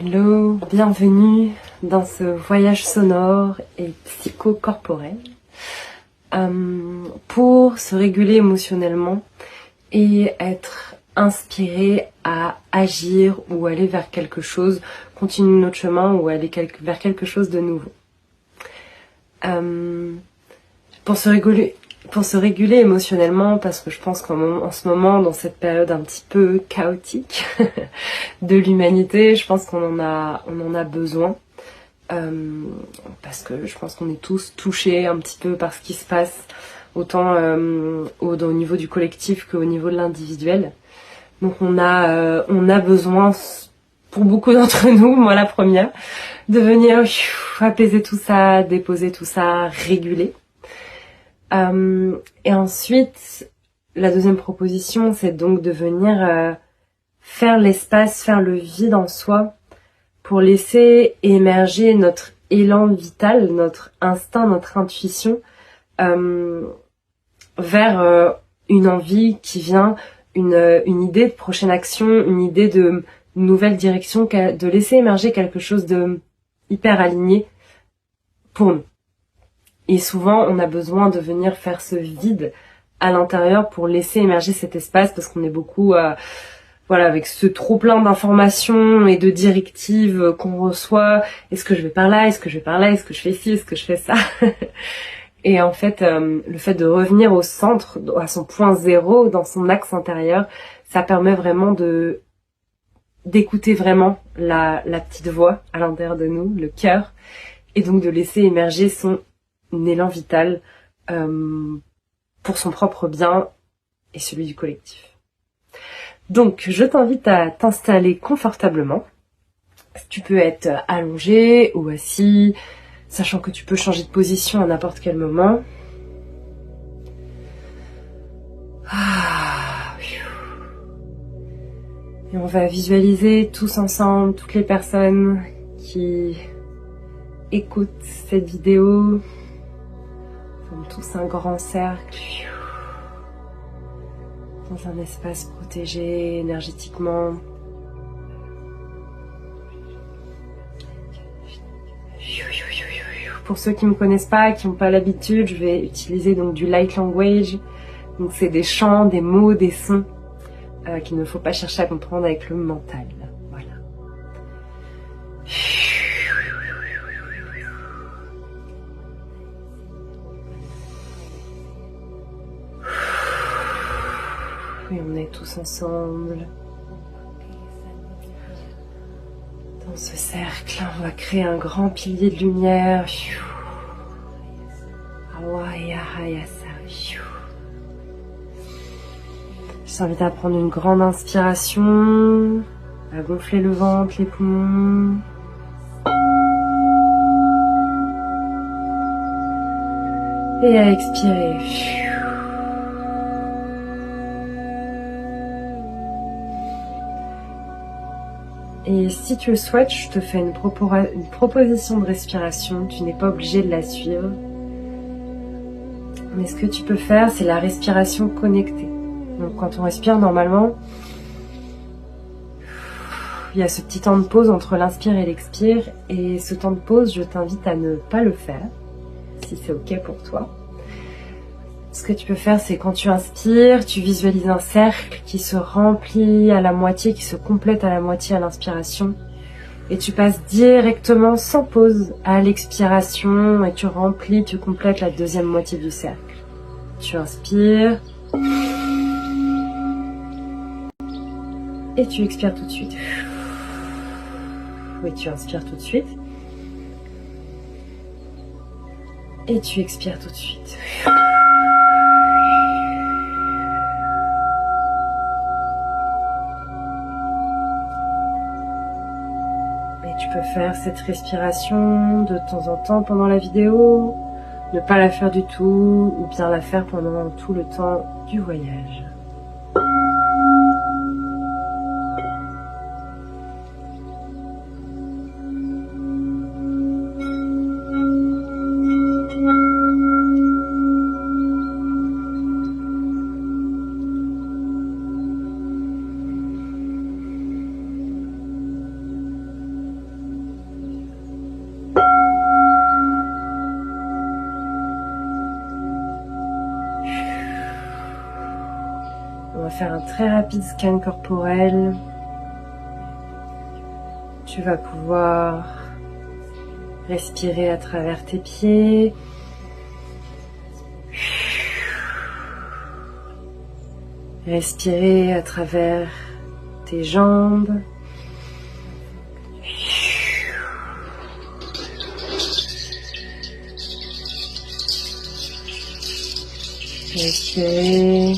Hello, bienvenue dans ce voyage sonore et psychocorporel pour se réguler émotionnellement et être inspiré à agir ou aller vers quelque chose, continuer notre chemin ou aller vers quelque chose de nouveau. Pour se réguler émotionnellement, parce que je pense qu'en ce moment, dans cette période un petit peu chaotique de l'humanité, je pense qu'on en a besoin. Parce que je pense qu'on est tous touchés un petit peu par ce qui se passe, autant au niveau du collectif qu'au niveau de l'individuel. Donc on a besoin, pour beaucoup d'entre nous, moi la première, de venir apaiser tout ça, déposer tout ça, réguler. Et ensuite, la deuxième proposition, c'est donc de venir faire l'espace, faire le vide en soi pour laisser émerger notre élan vital, notre instinct, notre intuition vers une envie qui vient, une idée de prochaine action, une idée de nouvelle direction, de laisser émerger quelque chose de hyper aligné pour nous. Et souvent, on a besoin de venir faire ce vide à l'intérieur pour laisser émerger cet espace parce qu'on est beaucoup avec ce trop plein d'informations et de directives qu'on reçoit. Est-ce que je vais par là? Est-ce que je vais par là? Est-ce que je fais ci? Est-ce que je fais ça? Et en fait, le fait de revenir au centre, à son point zéro, dans son axe intérieur, ça permet vraiment d'écouter vraiment la petite voix à l'intérieur de nous, le cœur, et donc de laisser émerger son élan vital pour son propre bien et celui du collectif. Donc, je t'invite à t'installer confortablement. Tu peux être allongé ou assis, sachant que tu peux changer de position à n'importe quel moment. Et on va visualiser tous ensemble, toutes les personnes qui écoutent cette vidéo, forment tous un grand cercle dans un espace protégé énergétiquement. Pour ceux qui me connaissent pas, qui n'ont pas l'habitude, je vais utiliser donc du light language. Donc c'est des chants, des mots, des sons qu'il ne faut pas chercher à comprendre avec le mental. Voilà. Et on est tous ensemble. Dans ce cercle, on va créer un grand pilier de lumière. Je t'invite à prendre une grande inspiration, à gonfler le ventre, les poumons. Et à expirer. Et si tu le souhaites, je te fais une proposition de respiration. Tu n'es pas obligé de la suivre. Mais ce que tu peux faire, c'est la respiration connectée. Donc quand on respire normalement, il y a ce petit temps de pause entre l'inspire et l'expire. Et ce temps de pause, je t'invite à ne pas le faire, si c'est ok pour toi. Ce que tu peux faire, c'est quand tu inspires, tu visualises un cercle qui se remplit à la moitié, qui se complète à la moitié à l'inspiration. Et tu passes directement, sans pause, à l'expiration et tu remplis, tu complètes la deuxième moitié du cercle. Tu inspires. Et tu expires tout de suite. Oui, tu inspires tout de suite. Et tu expires tout de suite. Tu peux faire cette respiration de temps en temps pendant la vidéo, ne pas la faire du tout, ou bien la faire pendant tout le temps du voyage. faire un très rapide scan corporel. Tu vas pouvoir respirer à travers tes pieds. Respirer à travers tes jambes. Respirer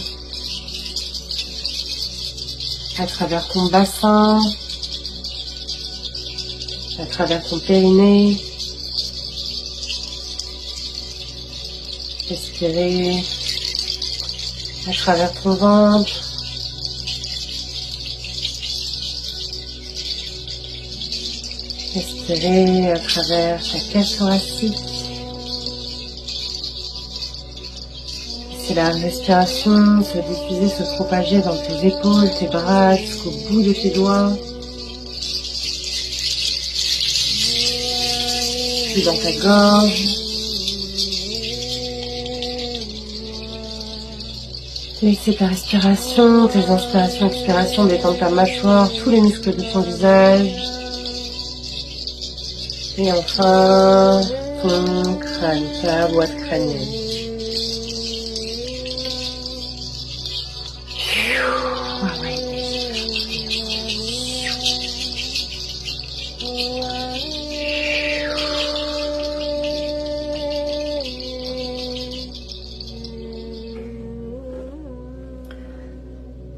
à travers ton bassin, à travers ton périnée. Respirer à travers ton ventre. Respirer à travers ta cage thoracique. Laissez la respiration se diffuser, se propager dans tes épaules, tes bras, jusqu'au bout de tes doigts. Puis dans ta gorge. Laissez ta respiration, tes inspirations, expirations détendre ta mâchoire, tous les muscles de ton visage. Et enfin, ton crâne, ta boîte crânienne.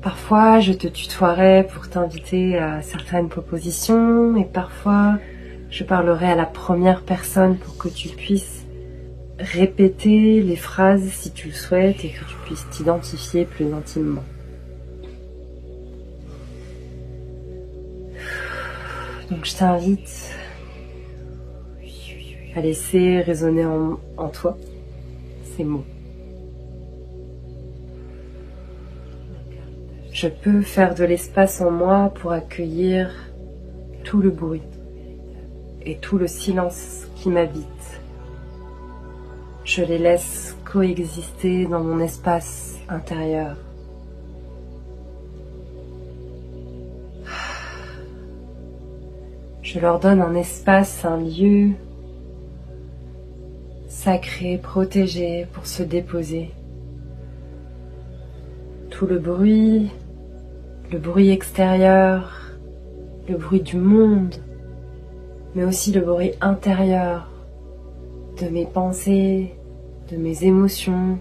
Parfois, je te tutoierai pour t'inviter à certaines propositions et parfois, je parlerai à la première personne pour que tu puisses répéter les phrases si tu le souhaites et que tu puisses t'identifier plus intimement. Donc je t'invite à laisser résonner en toi ces mots. Je peux faire de l'espace en moi pour accueillir tout le bruit et tout le silence qui m'habite. Je les laisse coexister dans mon espace intérieur. Je leur donne un espace, un lieu sacré, protégé pour se déposer. Tout le bruit extérieur, le bruit du monde, mais aussi le bruit intérieur de mes pensées, de mes émotions.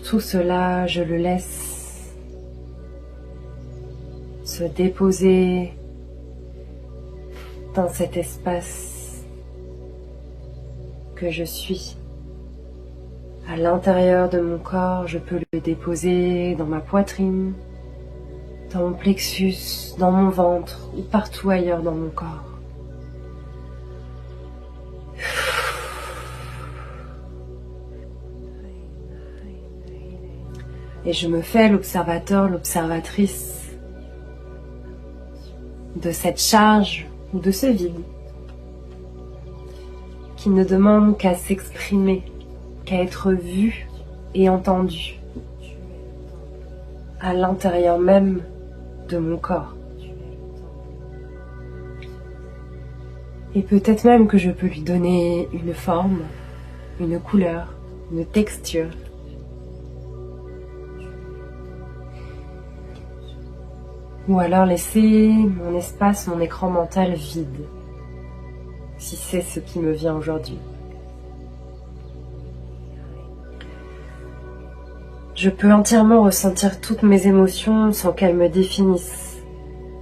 Tout cela, je le laisse se déposer dans cet espace que je suis. À l'intérieur de mon corps, je peux le déposer dans ma poitrine, dans mon plexus, dans mon ventre ou partout ailleurs dans mon corps. Et je me fais l'observateur, l'observatrice de cette charge ou de ce vide qui ne demande qu'à s'exprimer, qu'à être vu et entendu à l'intérieur même de mon corps. Et peut-être même que je peux lui donner une forme, une couleur, une texture. Ou alors laisser mon espace, mon écran mental vide, si c'est ce qui me vient aujourd'hui. Je peux entièrement ressentir toutes mes émotions sans qu'elles me définissent,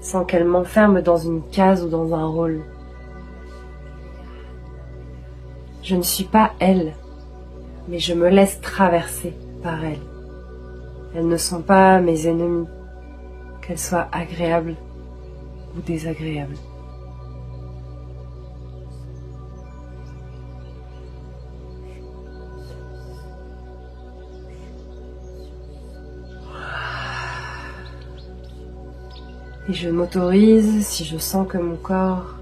sans qu'elles m'enferment dans une case ou dans un rôle. Je ne suis pas elles, mais je me laisse traverser par elles. Elles ne sont pas mes ennemis, qu'elles soient agréables ou désagréables. Et je m'autorise, si je sens que mon corps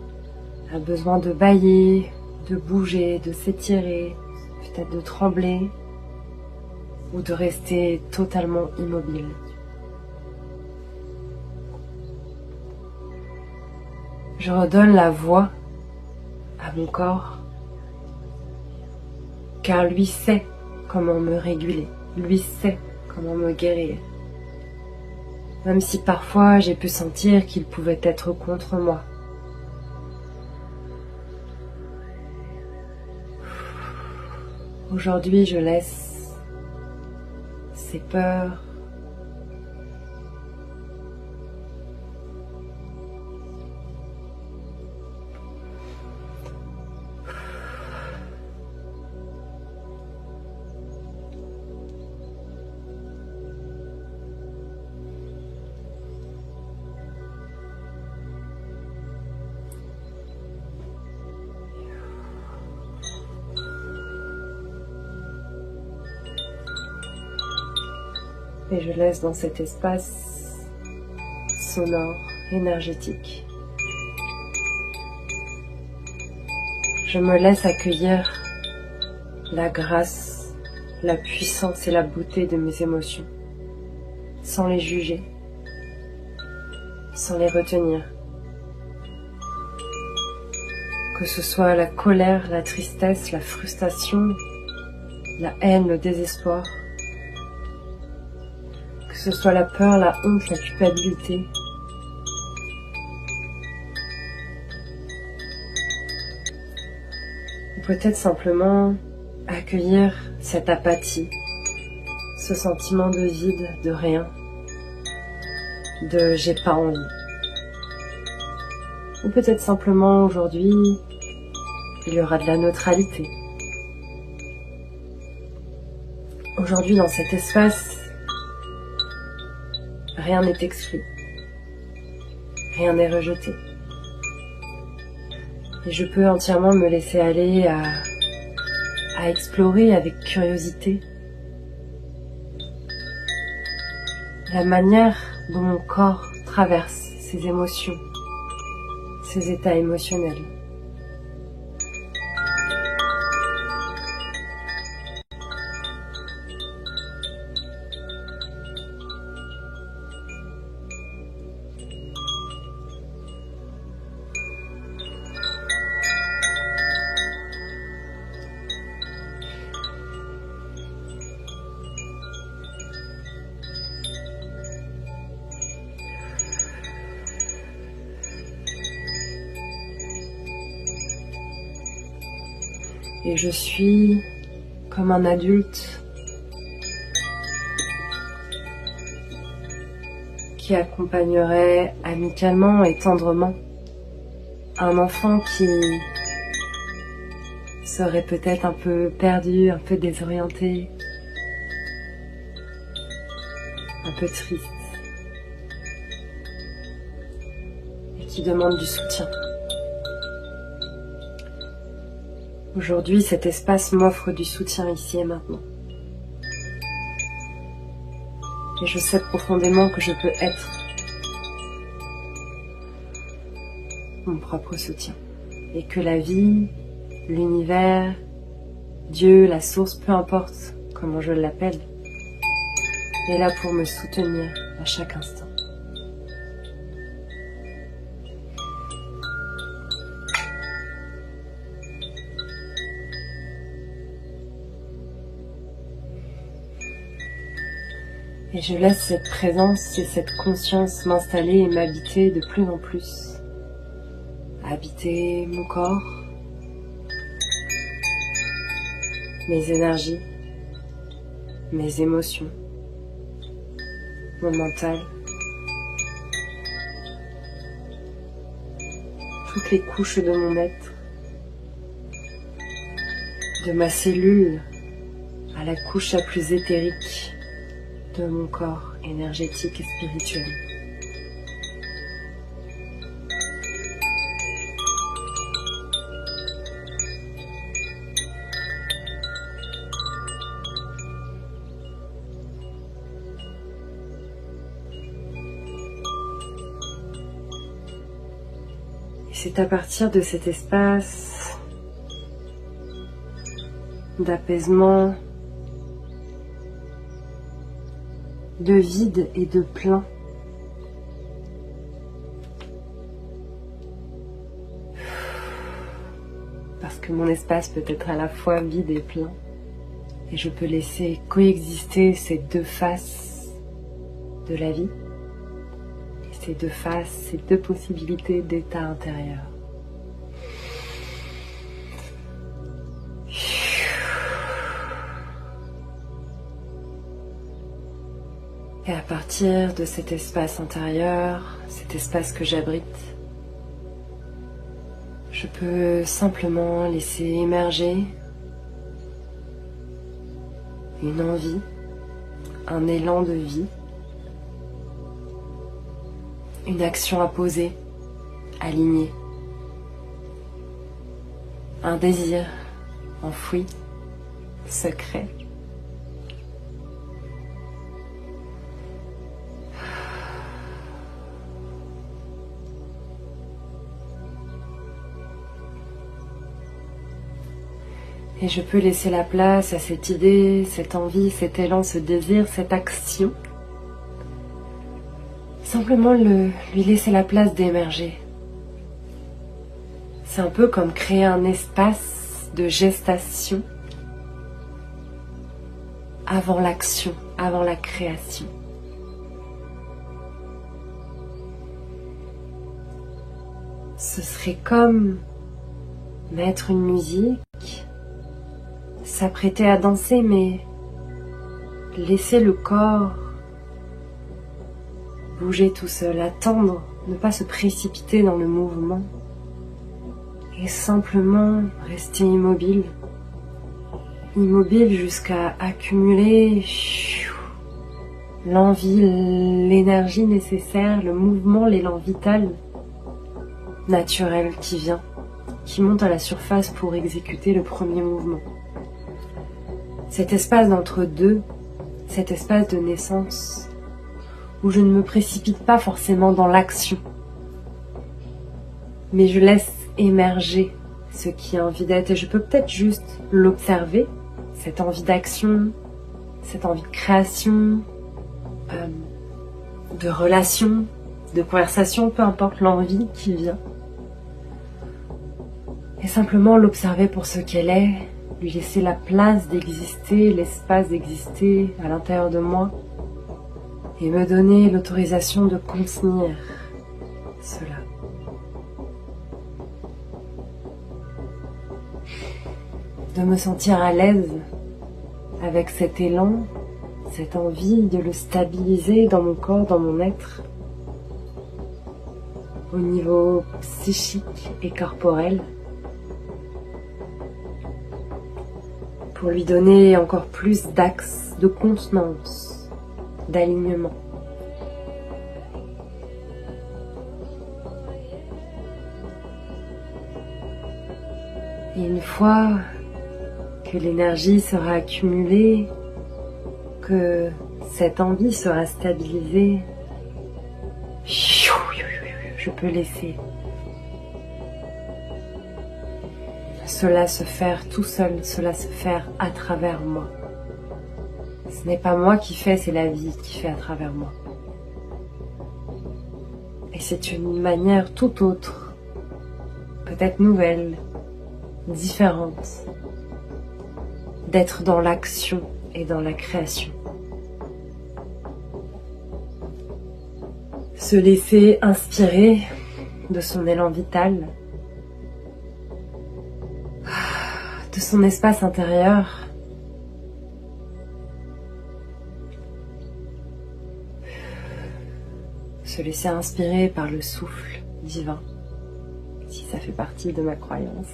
a besoin de bâiller, de bouger, de s'étirer, peut-être de trembler, ou de rester totalement immobile. Je redonne la voix à mon corps, car lui sait comment me réguler, lui sait comment me guérir. Même si parfois j'ai pu sentir qu'il pouvait être contre moi. Aujourd'hui, je laisse ces peurs, et je laisse dans cet espace sonore, énergétique. Je me laisse accueillir la grâce, la puissance et la beauté de mes émotions, sans les juger, sans les retenir. Que ce soit la colère, la tristesse, la frustration, la haine, le désespoir, que ce soit la peur, la honte, la culpabilité, ou peut-être simplement accueillir cette apathie, ce sentiment de vide, de rien, de j'ai pas envie. Ou peut-être simplement aujourd'hui, il y aura de la neutralité. Aujourd'hui, dans cet espace, rien n'est exclu, rien n'est rejeté. Et je peux entièrement me laisser aller à explorer avec curiosité la manière dont mon corps traverse ses émotions, ses états émotionnels. Et je suis comme un adulte qui accompagnerait amicalement et tendrement un enfant qui serait peut-être un peu perdu, un peu désorienté, un peu triste, et qui demande du soutien. Aujourd'hui, cet espace m'offre du soutien ici et maintenant. Et je sais profondément que je peux être mon propre soutien. Et que la vie, l'univers, Dieu, la source, peu importe comment je l'appelle, est là pour me soutenir à chaque instant. Et je laisse cette présence et cette conscience m'installer et m'habiter de plus en plus. Habiter mon corps, mes énergies, mes émotions, mon mental, toutes les couches de mon être, de ma cellule à la couche la plus éthérique de mon corps énergétique et spirituel. Et c'est à partir de cet espace d'apaisement, de vide et de plein parce que mon espace peut être à la fois vide et plein. Et je peux laisser coexister ces deux faces de la vie. Et ces deux faces, ces deux possibilités d'état intérieur. Et à partir de cet espace intérieur, cet espace que j'abrite, je peux simplement laisser émerger une envie, un élan de vie, une action à poser, alignée, un désir enfoui, secret. Et je peux laisser la place à cette idée, cette envie, cet élan, ce désir, cette action. Simplement lui laisser la place d'émerger. C'est un peu comme créer un espace de gestation avant l'action, avant la création. Ce serait comme mettre une musique, s'apprêter à danser, mais laisser le corps bouger tout seul, attendre, ne pas se précipiter dans le mouvement et simplement rester immobile. Immobile jusqu'à accumuler l'envie, l'énergie nécessaire, le mouvement, l'élan vital naturel qui vient, qui monte à la surface pour exécuter le premier mouvement. Cet espace d'entre-deux, cet espace de naissance, où je ne me précipite pas forcément dans l'action, mais je laisse émerger ce qui a envie d'être, et je peux peut-être juste l'observer, cette envie d'action, cette envie de création, de relation, de conversation, peu importe l'envie qui vient, et simplement l'observer pour ce qu'elle est, lui laisser la place d'exister, l'espace d'exister à l'intérieur de moi et me donner l'autorisation de contenir cela. De me sentir à l'aise avec cet élan, cette envie de le stabiliser dans mon corps, dans mon être, au niveau psychique et corporel, pour lui donner encore plus d'axes de contenance, d'alignement. Et une fois que l'énergie sera accumulée, que cette envie sera stabilisée, je peux laisser cela se faire tout seul, cela se faire à travers moi. Ce n'est pas moi qui fais, c'est la vie qui fait à travers moi. Et c'est une manière tout autre, peut-être nouvelle, différente, d'être dans l'action et dans la création. Se laisser inspirer de son élan vital, de son espace intérieur, se laisser inspirer par le souffle divin, si ça fait partie de ma croyance.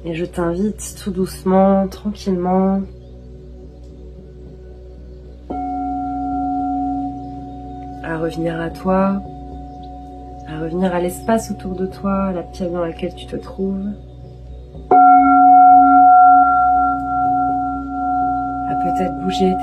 Et je t'invite tout doucement, tranquillement, à revenir à toi, à revenir à l'espace autour de toi, à la pièce dans laquelle tu te trouves, à peut-être bouger